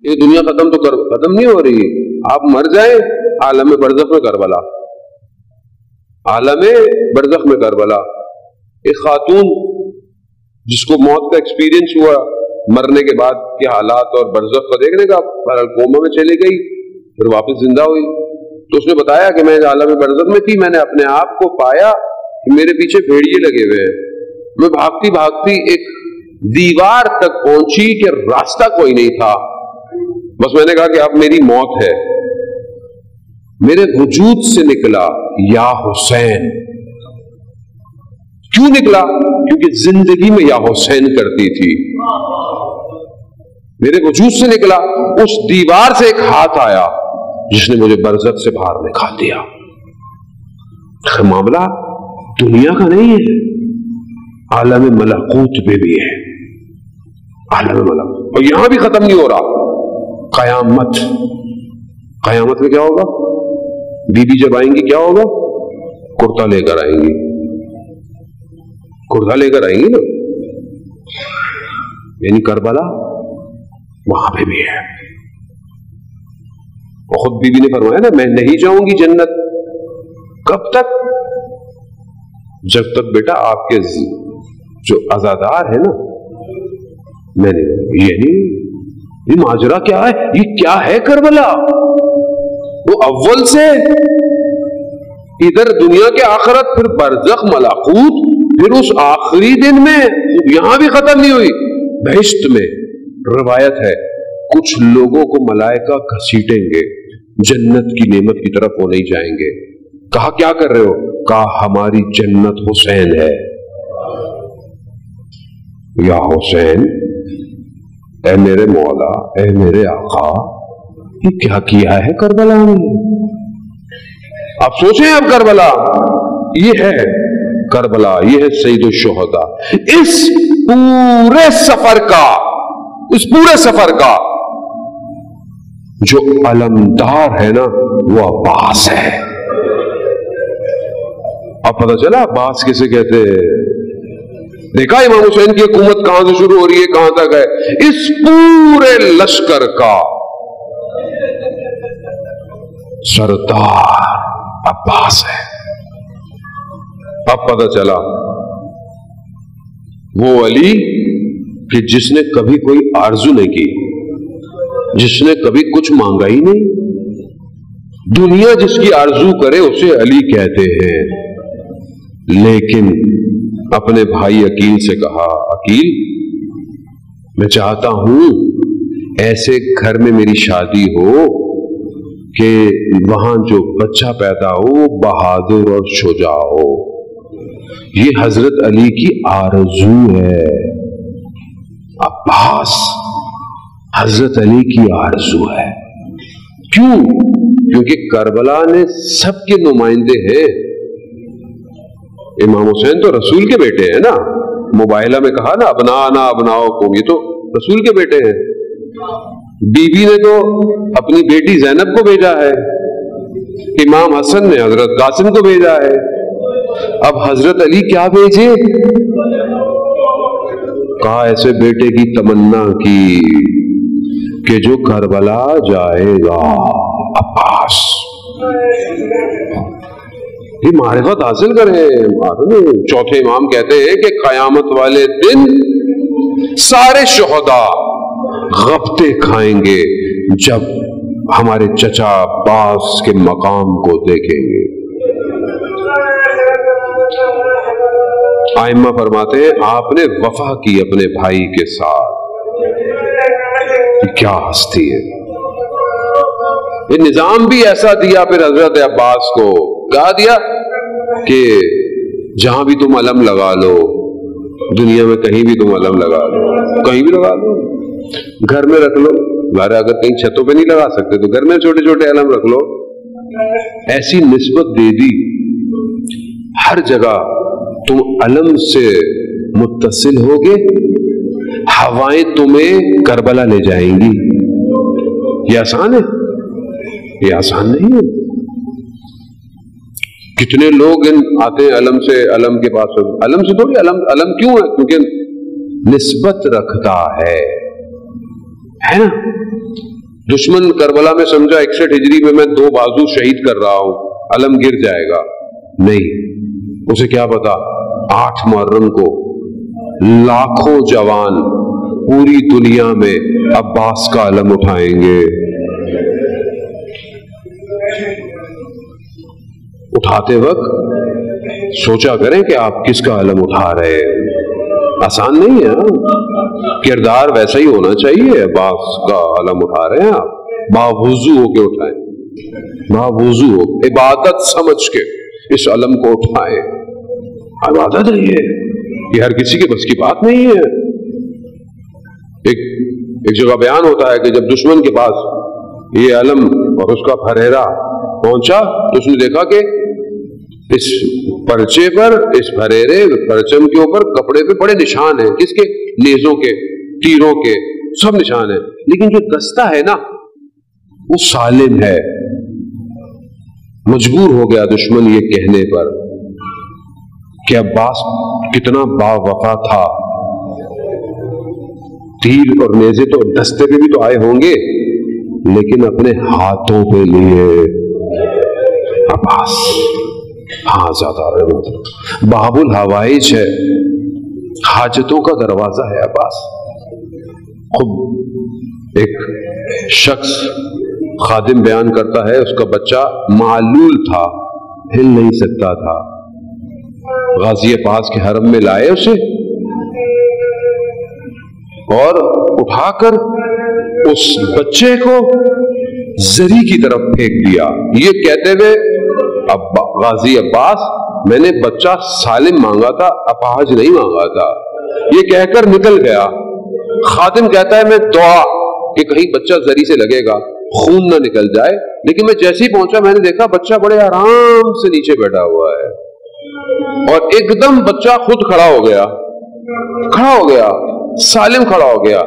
یہ دنیا ختم تو ختم نہیں ہو رہی، آپ مر جائیں عالم برزخ میں کربلا، عالم برزخ میں کربلا۔ ایک خاتون جس کو موت کا ایکسپیرینس ہوا مرنے کے بعد کے حالات اور برزخ کو دیکھنے کا، کوما میں چلی گئی پھر واپس زندہ ہوئی، تو اس نے بتایا کہ میں عالم برزخ میں تھی، میں نے اپنے آپ کو پایا کہ میرے پیچھے بھیڑیے لگے ہوئے ہیں، میں بھاگتی بھاگتی ایک دیوار تک پہنچی کہ راستہ کوئی نہیں تھا، بس میں نے کہا کہ اب میری موت ہے، میرے وجود سے نکلا یا حسین۔ کیوں نکلا؟ کیونکہ زندگی میں یا حسین کرتی تھی، میرے وجود سے نکلا، اس دیوار سے ایک ہاتھ آیا جس نے مجھے برزخ سے باہر نکال دیا۔ معاملہ دنیا کا نہیں ہے، عالم ملکوت میں بھی ہے، عالم ملکوت، اور یہاں بھی ختم نہیں ہو رہا۔ قیامت، قیامت میں کیا ہوگا؟ بی بی جب آئیں گی کیا ہوگا؟ کرتا لے کر آئیں گی، کرتا لے کر آئیں گی نا، یعنی کربلا وہاں پہ بھی ہے۔ اور خود بی بی نے فرمایا نا، میں نہیں جاؤں گی جنت، کب تک؟ جب تک بیٹا آپ کے جو عزادار ہے نا، میں نے یعنی یہ ماجرا کیا ہے، یہ کیا ہے کربلا؟ وہ اول سے ادھر دنیا کے آخرت، پھر برزخ ملکوت، پھر اس آخری دن میں، یہاں بھی ختم نہیں ہوئی۔ بہشت میں روایت ہے کچھ لوگوں کو ملائکہ گھسیٹیں گے، جنت کی نعمت کی طرف وہ نہیں جائیں گے۔ کہا کیا کر رہے ہو؟ کہا ہماری جنت حسین ہے۔ یا حسین، اے میرے مولا، اے میرے آقا، یہ کیا کیا ہے کربلا میں؟ آپ سوچیں، اب کربلا یہ ہے، کربلا یہ ہے سید الشہداء۔ اس پورے سفر کا، اس پورے سفر کا جو علمدار ہے نا وہ عباس ہے۔ اب پتہ چلا عباس کسے کہتے ہیں؟ دیکھا امام حسین کی حکومت کہاں سے شروع ہو رہی ہے، کہاں تک ہے؟ اس پورے لشکر کا سردار عباس ہے۔ اب پتہ چلا وہ علی کہ جس نے کبھی کوئی آرزو نہیں کی، جس نے کبھی کچھ مانگا ہی نہیں، دنیا جس کی آرزو کرے اسے علی کہتے ہیں۔ لیکن اپنے بھائی عقیل سے کہا، عقیل میں چاہتا ہوں ایسے گھر میں میری شادی ہو کہ وہاں جو بچہ پیدا ہو بہادر اور شجاع ہو۔ یہ حضرت علی کی آرزو ہے، عباس حضرت علی کی آرزو ہے۔ کیوں؟ کیونکہ کربلا نے سب کے نمائندے ہیں۔ امام حسین تو رسول کے بیٹے ہیں نا، مباہلہ میں کہا نا ابنانا ابناؤکم، یہ تو رسول کے بیٹے ہیں۔ بی بی نے تو اپنی بیٹی زینب کو بھیجا ہے، امام حسن نے حضرت قاسم کو بھیجا ہے، اب حضرت علی کیا بھیجے؟ کہا ایسے بیٹے کی تمنا کی کہ جو کربلا جائے گا، عباس۔ یہ معرفت حاصل کریں۔ چوتھے امام کہتے ہیں کہ قیامت والے دن سارے شہداء غبطے کھائیں گے جب ہمارے چچا عباس کے مقام کو دیکھیں گے۔ ائمہ فرماتے ہیں آپ نے وفا کی اپنے بھائی کے ساتھ، کیا ہستی ہے۔ یہ نظام بھی ایسا دیا پھر حضرت عباس کو، کہا دیا کہ جہاں بھی تم علم لگا لو، دنیا میں کہیں بھی تم علم لگا لو، کہیں بھی لگا لو، گھر میں رکھ لو، گھر اگر کہیں چھتوں پہ نہیں لگا سکتے تو گھر میں چھوٹے چھوٹے علم رکھ لو۔ ایسی نسبت دے دی، ہر جگہ تم علم سے متصل ہوگے، ہوائیں تمہیں کربلا لے جائیں گی۔ یہ آسان ہے؟ یہ آسان نہیں ہے۔ کتنے لوگ آتے ہیں علم سے، علم کے پاس، علم سے تھوڑی، علم کیوں ہے؟ کیونکہ نسبت رکھتا ہے۔ ہے نا. دشمن کربلا میں سمجھا 61 ہجری میں 2 بازو شہید کر رہا ہوں, علم گر جائے گا. نہیں, اسے کیا پتا 8 محرم کو لاکھوں جوان پوری دنیا میں عباس کا علم اٹھائیں گے. اٹھاتے وقت سوچا کریں کہ آپ کس کا علم اٹھا رہے ہیں. آسان نہیں ہے, کردار ویسا ہی ہونا چاہیے. عباس کا علم اٹھا رہے ہیں آپ, باوضو ہو کے اٹھائیں, باوضو ہو, عبادت سمجھ کے اس علم کو اٹھائیں. عبادت نہیں ہے, یہ ہر کسی کے بس کی بات نہیں ہے. ایک جگہ بیان ہوتا ہے کہ جب دشمن کے پاس یہ علم اور اس کا پھریرا پہنچا تو اس نے دیکھا کہ اس پرچے پر, اس پھریرے پرچم کے اوپر کپڑے پہ بڑے نشان ہیں. کس کے؟ نیزوں کے, تیروں کے, سب نشان ہیں. لیکن جو دستہ ہے نا وہ سالم ہے. مجبور ہو گیا دشمن یہ کہنے پر کہ عباس کتنا با وفا تھا. تیر اور نیزے تو دستے پہ بھی تو آئے ہوں گے, لیکن اپنے ہاتھوں پہ لیے عباس. ہاں زیادہ باب الحوائج ہے, حاجتوں کا دروازہ ہے عباس. خود ایک شخص خادم بیان کرتا ہے, اس کا بچہ معلول تھا, ہل نہیں سکتا تھا. غازی عباس کے حرم میں لائے اسے اور اٹھا کر اس بچے کو زری کی طرف پھینک دیا, یہ کہتے ہوئے غازی عباس میں نے بچہ سالم مانگا تھا, اپاہج نہیں مانگا تھا. یہ کہہ کر نکل گیا. خادم کہتا ہے میں دعا کہ کہیں بچہ زری سے لگے گا, خون نہ نکل جائے. لیکن میں جیسے ہی پہنچا میں نے دیکھا بچہ بڑے آرام سے نیچے بیٹھا ہوا ہے, اور ایک دم بچہ خود کھڑا ہو گیا, سالم کھڑا ہو گیا.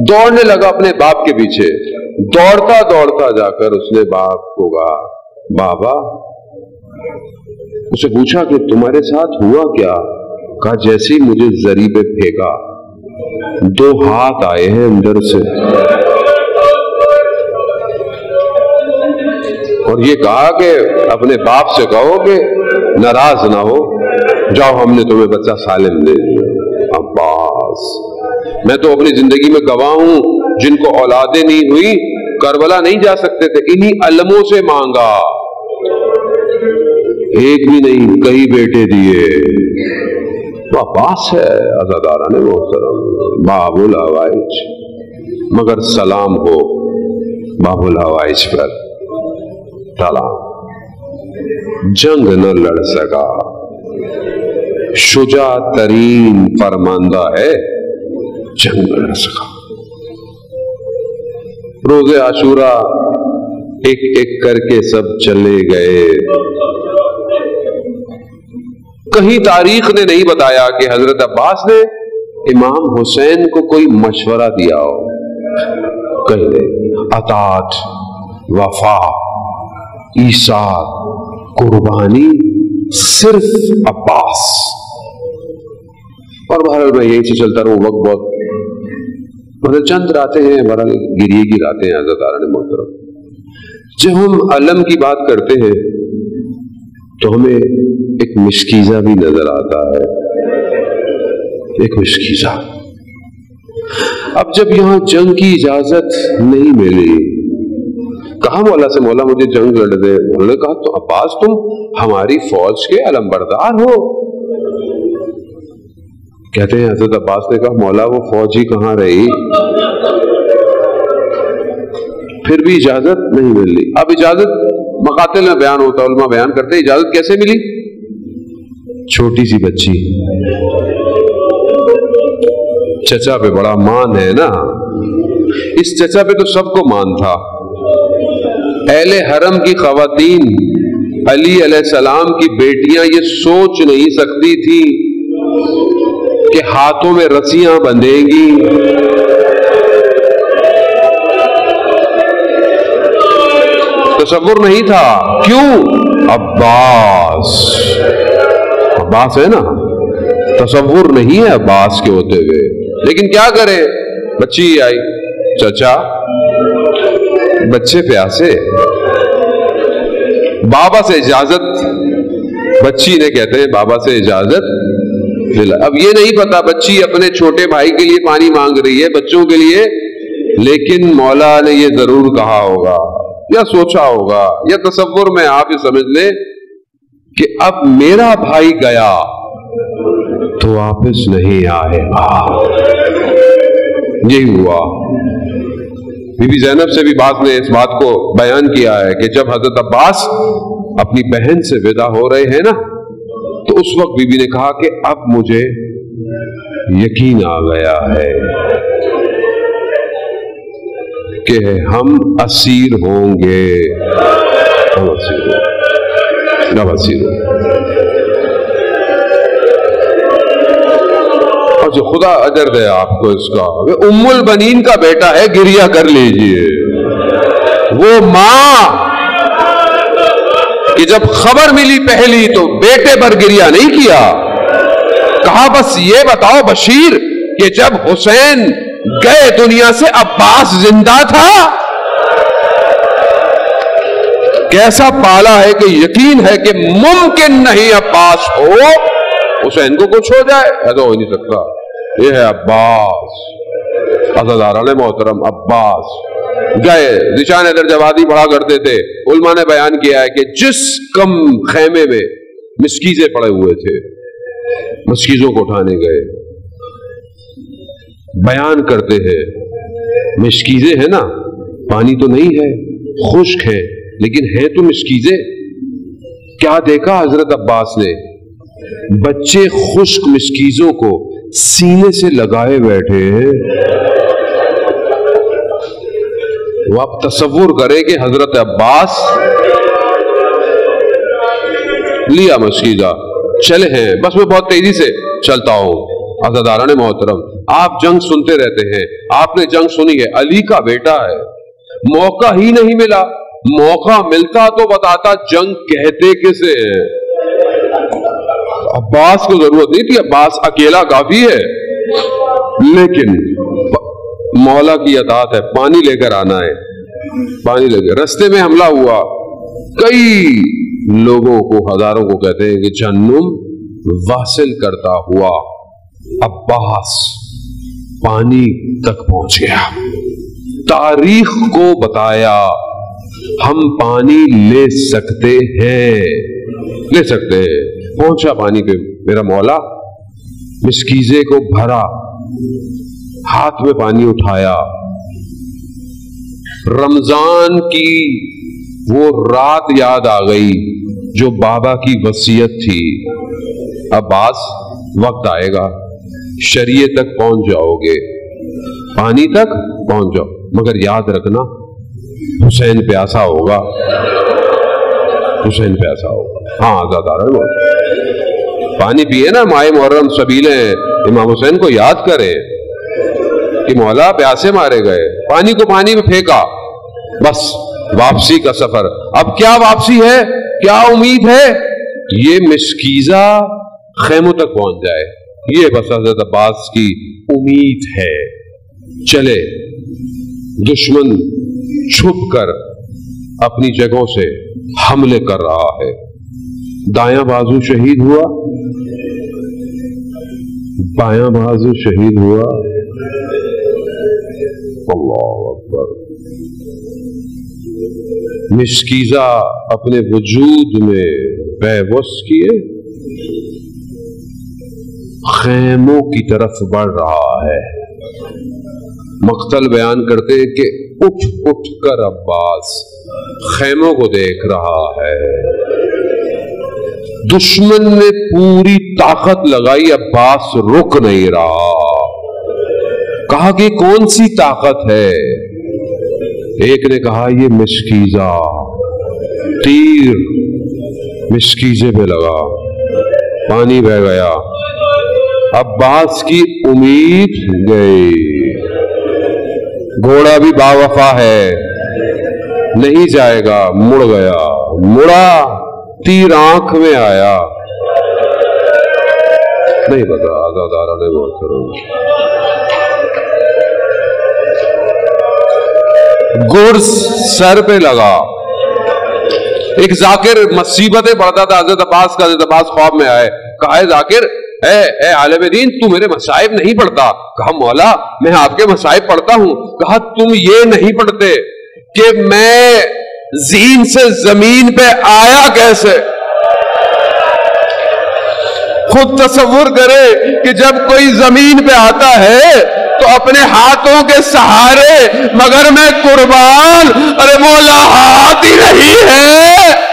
دوڑنے لگا اپنے باپ کے پیچھے. دوڑتا دوڑتا جا کر اس نے باپ کو کہا بابا. اسے پوچھا کہ تمہارے ساتھ ہوا کیا؟ کہا جیسے ہی مجھے زری پہ پھینکا 2 ہاتھ آئے ہیں اندر سے, اور یہ کہا کہ اپنے باپ سے کہو کہ ناراض نہ ہو, جاؤ ہم نے تمہیں بچہ سالم دے دیا. عباس میں تو اپنی زندگی میں گواہ ہوں جن کو اولادیں نہیں ہوئی کربلا نہیں جا سکتے تھے, انہی علموں سے مانگا, ایک بھی نہیں کئی بیٹے دیے. عباس ہے عزاداران محترم, باب الحوائج. مگر سلام ہو باب الحوائج پر. سلام. جنگ نہ لڑ سکا, شجاع ترین فرماندہ ہے, جنگ نہ لڑ سکا. روز عاشورہ ایک ایک کر کے سب چلے گئے. کہیں تاریخ نے نہیں بتایا کہ حضرت عباس نے امام حسین کو کوئی مشورہ دیا ہو. کہیں نہیں. اطاعت, وفا, ایثار, قربانی صرف عباس. اور بہرحال میں یہی سے چلتا رہوں, وقت بہت مطلب چند راتیں ہیں, بہرحال گریے کی راتیں ہیں عزیزان محترم. جب ہم علم کی بات کرتے ہیں تو ہمیں ایک مشکیزہ بھی نظر آتا ہے, ایک مشکیزہ. اب جب یہاں جنگ کی اجازت نہیں ملی, کہا مولا سے مولا مجھے جنگ لڑ دے. انہوں نے کہا تو عباس تم ہماری فوج کے علم بردار ہو. کہتے ہیں حضرت عباس نے کہا مولا وہ فوج ہی کہاں رہی, پھر بھی اجازت نہیں ملی. اب اجازت مقاتل میں بیان ہوتا, علماء بیان کرتے ہیں اجازت کیسے ملی. چھوٹی سی بچی, چچا پہ بڑا مان ہے نا, اس چچا پہ تو سب کو مان تھا. اہل حرم کی خواتین, علی علیہ السلام کی بیٹیاں یہ سوچ نہیں سکتی تھی کہ ہاتھوں میں رسیاں بندھیں گی, تصور نہیں تھا. کیوں؟ عباس ہے نا, تصور نہیں ہے عباس کے ہوتے ہوئے. لیکن کیا کرے, بچی آئی, چچا بچے پیاسے، بابا سے اجازت، بچی نے کہتے ہیں بابا سے اجازت ملا۔ اب یہ نہیں پتا بچی اپنے چھوٹے بھائی کے لیے پانی مانگ رہی ہے، بچوں کے لیے، لیکن مولا نے یہ ضرور کہا ہوگا یا سوچا ہوگا یا تصور میں آپ یہ سمجھ لیں کہ اب میرا بھائی گیا تو واپس نہیں آئے گا۔ یہی ہوا۔ بی بی زینب سے بھی بعض نے اس بات کو بیان کیا ہے کہ جب حضرت عباس اپنی بہن سے ودا ہو رہے ہیں نا، تو اس وقت بی بی نے کہا کہ اب مجھے یقین آ گیا ہے کہ ہم اسیر ہوں گے، ہم اسیر ہوں گے، جب اسیر ہوں گے۔ جو خدا اجر دے آپ کو اس کا، ام البنین کا بیٹا ہے، گریہ کر لیجئے۔ وہ ماں کہ جب خبر ملی پہلی تو بیٹے پر گریہ نہیں کیا، کہا بس یہ بتاؤ بشیر کہ جب حسین گئے دنیا سے عباس زندہ تھا؟ کیسا پالا ہے کہ یقین ہے کہ ممکن نہیں عباس ہو، حسین کو کچھ ہو جائے، ایسا ہو نہیں سکتا۔ یہ ہے عباس، عزاداران محترم عباس گئے۔ ذیشان حیدر جوادی پڑھا کرتے تھے، علماء نے بیان کیا ہے کہ جس کم خیمے میں مسکیزیں پڑے ہوئے تھے، مسکیزوں کو اٹھانے گئے، بیان کرتے ہیں مسکیزیں ہیں نا، پانی تو نہیں ہے، خشک ہے، لیکن ہیں تو مسکیزیں۔ کیا دیکھا حضرت عباس نے؟ بچے خشک مسکیزوں کو سینے سے لگائے بیٹھے ہیں۔ وہ آپ تصور کریں کہ حضرت عباس لیا مسکیزہ، چلے ہیں، بس میں بہت تیزی سے چلتا ہوں۔ عزاداران محترم، آپ جنگ سنتے رہتے ہیں، آپ نے جنگ سنی ہے، علی کا بیٹا ہے، موقع ہی نہیں ملا، موقع ملتا تو بتاتا جنگ کہتے کسے ہیں۔ عباس کو ضرورت نہیں تھی، عباس اکیلا کافی ہے، لیکن مولا کی اطاعت ہے، پانی لے کر آنا ہے، پانی لے کر۔ رستے میں حملہ ہوا، کئی لوگوں کو، ہزاروں کو کہتے ہیں کہ جہنم واصل کرتا ہوا عباس پانی تک پہنچ گیا، تاریخ کو بتایا ہم پانی لے سکتے ہیں، لے سکتے ہیں۔ پہنچا پانی پہ میرا مولا، مسکیزے کو بھرا، ہاتھ میں پانی اٹھایا۔ رمضان کی وہ رات یاد آ گئی جو بابا کی وصیت تھی، عباس وقت آئے گا، شریعہ تک پہنچ جاؤ گے، پانی تک پہنچ جاؤ، مگر یاد رکھنا حسین پیاسا ہوگا، حسین پیاسا ہوگا۔ ہاں عزاداران پانی پیے نا، ماہ محرم سبیلیں امام حسین کو یاد کرے کہ مولا پیاسے مارے گئے، پانی کو پانی میں پھینکا، بس واپسی کا سفر۔ اب کیا واپسی ہے، کیا امید ہے؟ یہ مسکیزہ خیموں تک پہنچ جائے، یہ بس حضرت عباس کی امید ہے۔ چلے، دشمن چھپ کر اپنی جگہوں سے حملے کر رہا ہے، دایاں بازو شہید ہوا، بایاں بازو شہید ہوا، اللہ اکبر۔ مسکیزہ اپنے وجود میں بے بس کیے خیموں کی طرف بڑھ رہا ہے۔ مقتل بیان کرتے ہیں کہ اٹھ اٹھ کر عباس خیموں کو دیکھ رہا ہے۔ دشمن نے پوری طاقت لگائی، عباس رک نہیں رہا۔ کہا کہ کون سی طاقت ہے؟ ایک نے کہا یہ مسکیزہ، تیر مسکیزے پہ لگا، پانی بہ گیا، عباس کی امید گئی۔ گھوڑا بھی باوفا ہے، نہیں جائے گا، مڑ گیا، مڑا، تیر آنکھ میں آیا، نہیں پتا عزاداران محترم۔ گرز سر پہ لگا. ایک ذاکر مصیبتیں پڑھتا تھا حضرت عباس کا. حضرت عباس خواب میں آئے, کہا ہے ذاکر اے عالم دین, تو میرے مصائب نہیں پڑھتا؟ کہا مولا میں آپ کے مصائب پڑھتا ہوں. کہا تم یہ نہیں پڑھتے کہ میں زین سے زمین پہ آیا کیسے؟ خود تصور کرے کہ جب کوئی زمین پہ آتا ہے تو اپنے ہاتھوں کے سہارے, مگر میں قربان, ارے مولا ہاتھ ہی نہیں ہے.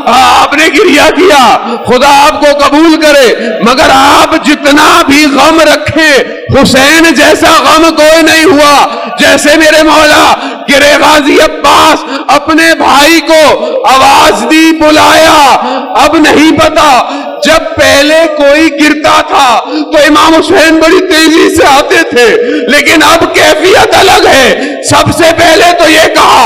آپ نے گریہ کیا, خدا آپ کو قبول کرے, مگر آپ جتنا بھی غم رکھیں حسین جیسا غم کوئی نہیں ہوا. جیسے میرے مولا گرے غازی عباس اپنے بھائی کو آواز دی, بلایا. اب نہیں پتا, جب پہلے کوئی گرتا تھا تو امام حسین بڑی تیزی سے آتے تھے, لیکن اب کیفیت الگ ہے. سب سے پہلے تو یہ کہا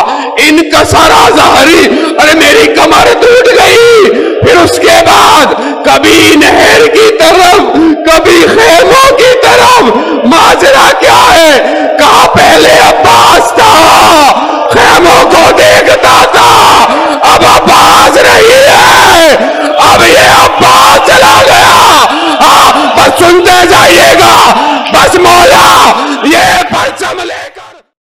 ان کا سارا ظاہری, ارے میری کمر ٹوٹ گئی. پھر اس کے بعد کبھی نہر کی طرف کبھی خیموں کی طرف. ماجرا کیا ہے؟ کہا پہلے عباس تھا, خیموں کو دیکھتا تھا, اب عباس نہیں ہے, اب یہ عباس چلا گیا. بس سنتے جائیے گا, بس مولا یہ پرچم لے